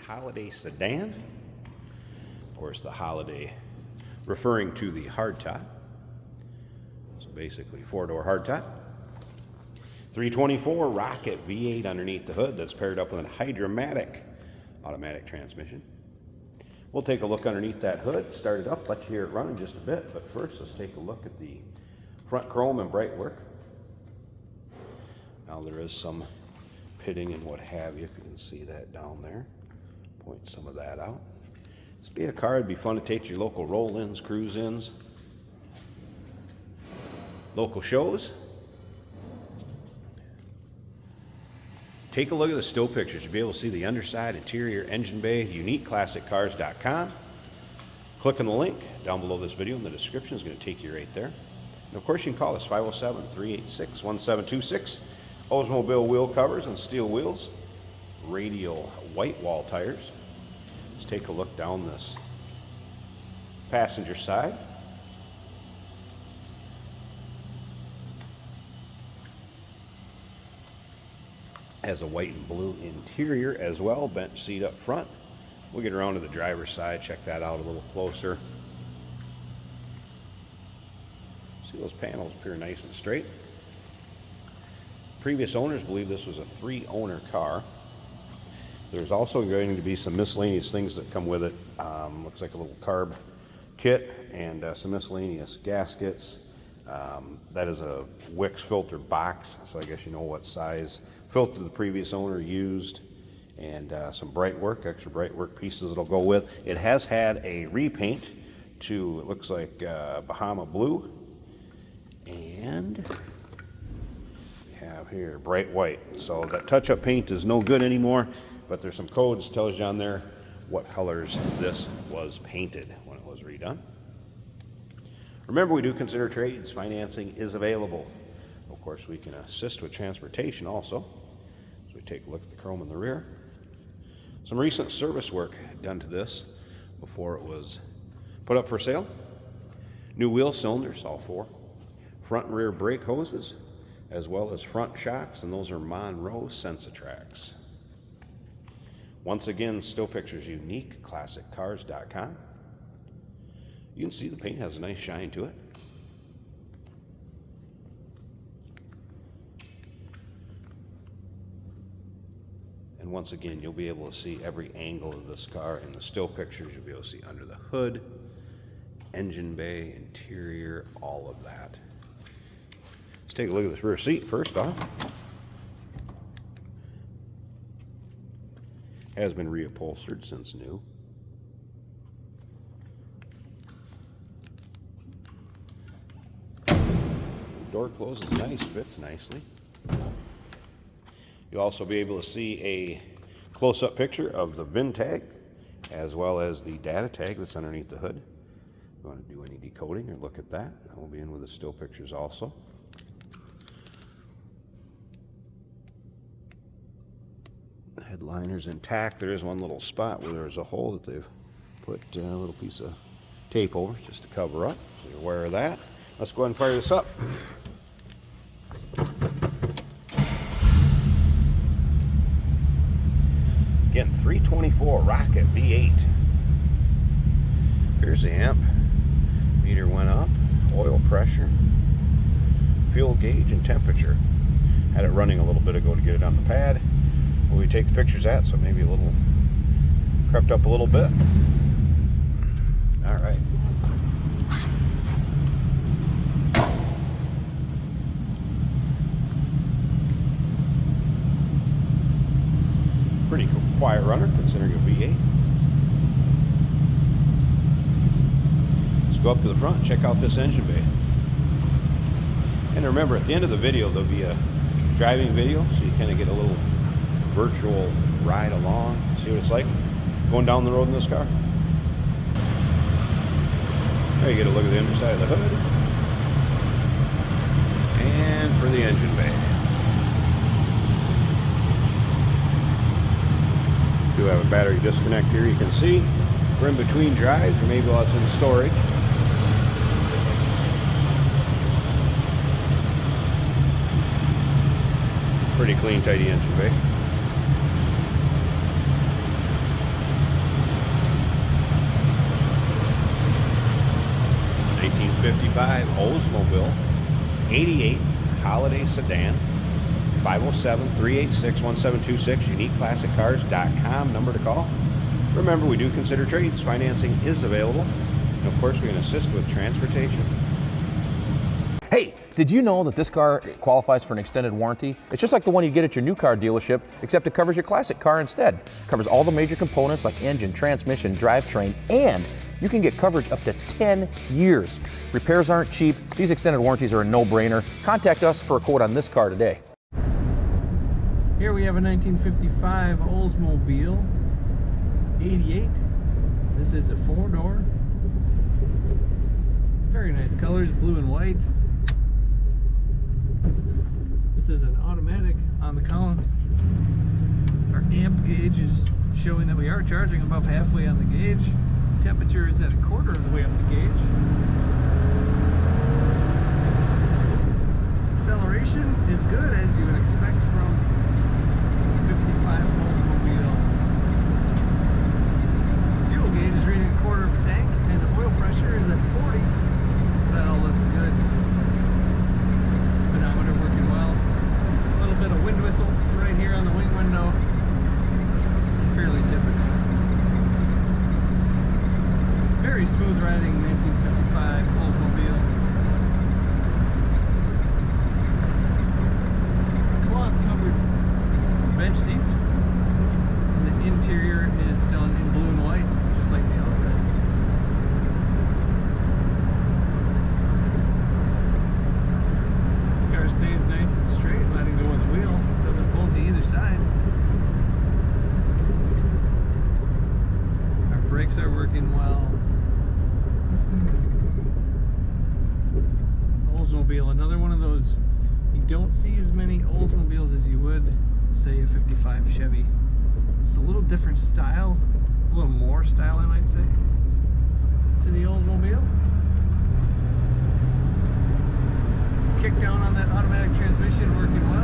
Holiday Sedan. Of course, the Holiday referring to the hardtop. So basically, four-door hardtop. 324 Rocket V8 underneath the hood that's paired up with a Hydromatic automatic transmission. We'll take a look underneath that hood, start it up, let you hear it run in just a bit, but first let's take a look at the front chrome and bright work. Now there is some pitting and what have you, if you can see that down there. Point some of that out. This be a car, it'd be fun to take to your local roll-ins, cruise-ins, local shows. Take a look at the still pictures. You'll be able to see the underside, interior, engine bay, uniqueclassiccars.com. Click on the link down below this video in the description. Is going to take you right there. And of course, you can call us 507-386-1726. Oldsmobile wheel covers and steel wheels. Radial white wall tires. Let's take a look down this passenger side. Has a white and blue interior as well, bench seat up front. We'll get around to the driver's side, check that out a little closer. See those panels appear nice and straight. Previous owners believe this was a 3-owner car. There's also going to be some miscellaneous things that come with it. Looks like a little carb kit and some miscellaneous gaskets. That is a Wix filter box, so I guess you know what size filter the previous owner used, and some bright work, extra bright work pieces that'll go with. It has had a repaint to, it looks like Bahama blue, and we have here bright white. So that touch-up paint is no good anymore, but there's some codes, tells you on there what colors this was painted when it was redone. Remember, we do consider trades. Financing is available. Of course, we can assist with transportation also. So we take a look at the chrome in the rear. Some recent service work done to this before it was put up for sale. New wheel cylinders, all 4. Front and rear brake hoses, as well as front shocks, and those are Monroe Sensatracks. Once again, still pictures, uniqueclassiccars.com. You can see the paint has a nice shine to it. And once again, you'll be able to see every angle of this car in the still pictures. You'll be able to see under the hood, engine bay, interior, all of that. Let's take a look at this rear seat first off. Has been reupholstered since new. Door closes nice, fits nicely. You'll also be able to see a close-up picture of the VIN tag, as well as the data tag that's underneath the hood. If you want to do any decoding or look at that, that will be in with the still pictures also. The headliner's intact. There is one little spot where there's a hole that they've put a little piece of tape over just to cover up, so you're aware of that. Let's go ahead and fire this up. Again, 324 Rocket V8. Here's the amp. Meter went up. Oil pressure. Fuel gauge and temperature. Had it running a little bit ago to get it on the pad. Where we take the pictures at, so maybe a little crept up a little bit. All right. Pretty quiet runner considering a V8. Let's go up to the front and check out this engine bay. And remember, at the end of the video there'll be a driving video, so you kind of get a little virtual ride along, see what it's like going down the road in this car. There you get a look at the underside of the hood. And for the engine bay. Do have a battery disconnect here, you can see. We're in between drives, or maybe while it's in storage. Pretty clean, tidy engine bay. 1955 Oldsmobile 88 Holiday Sedan, 507-386-1726, uniqueclassiccars.com, number to call. Remember, we do consider trades. Financing is available. And of course, we can assist with transportation. Hey, did you know that this car qualifies for an extended warranty? It's just like the one you get at your new car dealership, except it covers your classic car instead. It covers all the major components like engine, transmission, drivetrain, and you can get coverage up to 10 years. Repairs aren't cheap. These extended warranties are a no-brainer. Contact us for a quote on this car today. Here we have a 1955 Oldsmobile 88. This is a 4-door. Very nice colors, blue and white. This is an automatic on the column. Our amp gauge is showing that we are charging above halfway on the gauge. Temperature is at a quarter of the way up the gauge. Acceleration is good, as you would expect from a 55 Oldsmobile. Fuel gauge is reading a quarter of a tank, and the oil pressure is at 40. So that all looks good. Speedometer working well. A little bit of wind whistle right here on the wing window. Fairly typical. Very smooth riding 1955 Oldsmobile. Cloth covered bench seats. And the interior is done in blue and white, just like the outside. This car stays nice and straight, letting go of the wheel. Doesn't pull to either side. Our brakes are working well. Oldsmobile, another one of those, you don't see as many Oldsmobiles as you would, say, a 55 Chevy. It's a little different style, a little more style, I might say, to the Oldsmobile. Kick down on that automatic transmission working well.